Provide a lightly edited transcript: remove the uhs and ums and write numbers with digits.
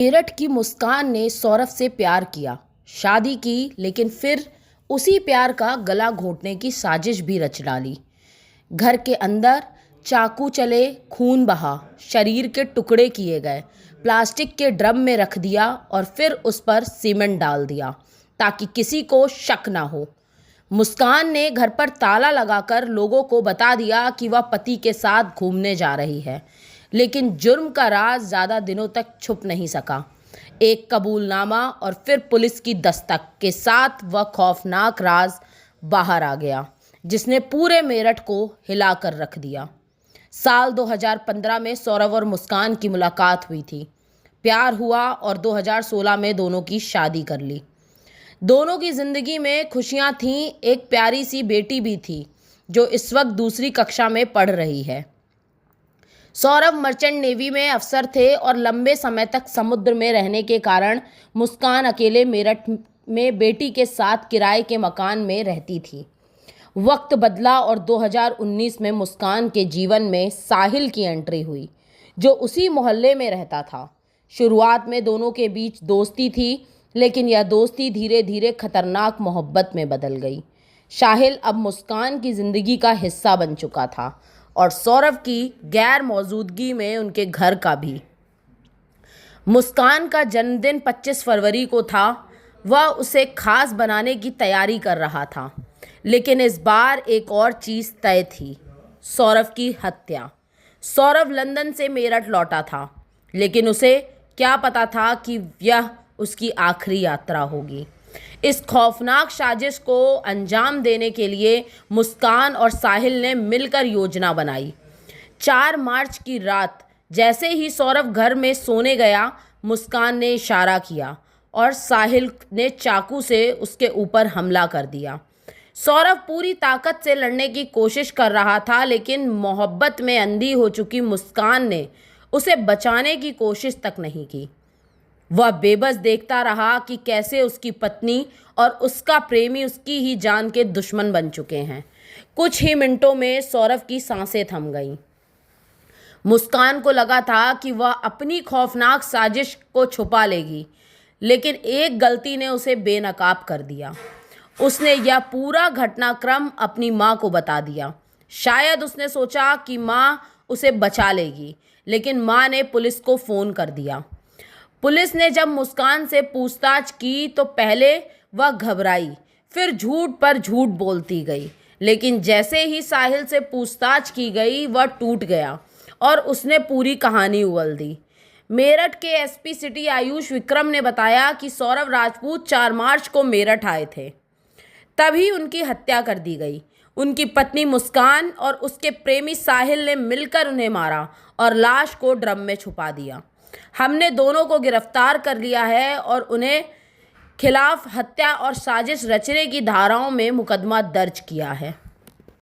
मेरठ की मुस्कान ने सौरभ से प्यार किया, शादी की, लेकिन फिर उसी प्यार का गला घोंटने की साजिश भी रच डाली। घर के अंदर चाकू चले, खून बहा, शरीर के टुकड़े किए गए, प्लास्टिक के ड्रम में रख दिया और फिर उस पर सीमेंट डाल दिया ताकि किसी को शक ना हो। मुस्कान ने घर पर ताला लगाकर लोगों को बता दिया कि वह पति के साथ घूमने जा रही है, लेकिन जुर्म का राज ज़्यादा दिनों तक छुप नहीं सका। एक कबूलनामा और फिर पुलिस की दस्तक के साथ वह खौफनाक राज बाहर आ गया, जिसने पूरे मेरठ को हिला कर रख दिया। साल 2015 में सौरभ और मुस्कान की मुलाकात हुई थी, प्यार हुआ और 2016 में दोनों की शादी कर ली। दोनों की ज़िंदगी में खुशियां थीं, एक प्यारी सी बेटी भी थी जो इस वक्त दूसरी कक्षा में पढ़ रही है। सौरभ मर्चेंट नेवी में अफसर थे और लंबे समय तक समुद्र में रहने के कारण मुस्कान अकेले मेरठ में बेटी के साथ किराए के मकान में रहती थी। वक्त बदला और 2019 में मुस्कान के जीवन में साहिल की एंट्री हुई, जो उसी मोहल्ले में रहता था। शुरुआत में दोनों के बीच दोस्ती थी, लेकिन यह दोस्ती धीरे धीरे खतरनाक मोहब्बत में बदल गई। साहिल अब मुस्कान की ज़िंदगी का हिस्सा बन चुका था और सौरभ की गैर मौजूदगी में उनके घर का भी। मुस्कान का जन्मदिन 25 फरवरी को था। वह उसे खास बनाने की तैयारी कर रहा था, लेकिन इस बार एक और चीज़ तय थी, सौरभ की हत्या। सौरभ लंदन से मेरठ लौटा था, लेकिन उसे क्या पता था कि यह उसकी आखिरी यात्रा होगी। इस खौफनाक साजिश को अंजाम देने के लिए मुस्कान और साहिल ने मिलकर योजना बनाई। 4 मार्च की रात जैसे ही सौरभ घर में सोने गया, मुस्कान ने इशारा किया और साहिल ने चाकू से उसके ऊपर हमला कर दिया। सौरभ पूरी ताकत से लड़ने की कोशिश कर रहा था, लेकिन मोहब्बत में अंधी हो चुकी मुस्कान ने उसे बचाने की कोशिश तक नहीं की। वह बेबस देखता रहा कि कैसे उसकी पत्नी और उसका प्रेमी उसकी ही जान के दुश्मन बन चुके हैं। कुछ ही मिनटों में सौरभ की सांसें थम गईं। मुस्कान को लगा था कि वह अपनी खौफनाक साजिश को छुपा लेगी, लेकिन एक गलती ने उसे बेनकाब कर दिया। उसने यह पूरा घटनाक्रम अपनी माँ को बता दिया। शायद उसने सोचा कि माँ उसे बचा लेगी, लेकिन माँ ने पुलिस को फ़ोन कर दिया। पुलिस ने जब मुस्कान से पूछताछ की तो पहले वह घबराई, फिर झूठ पर झूठ बोलती गई, लेकिन जैसे ही साहिल से पूछताछ की गई, वह टूट गया और उसने पूरी कहानी उगल दी। मेरठ के एसपी सिटी आयुष विक्रम ने बताया कि सौरभ राजपूत 4 मार्च को मेरठ आए थे, तभी उनकी हत्या कर दी गई। उनकी पत्नी मुस्कान और उसके प्रेमी साहिल ने मिलकर उन्हें मारा और लाश को ड्रम में छुपा दिया। हमने दोनों को गिरफ्तार कर लिया है और उन्हें खिलाफ हत्या और साजिश रचने की धाराओं में मुकदमा दर्ज किया है।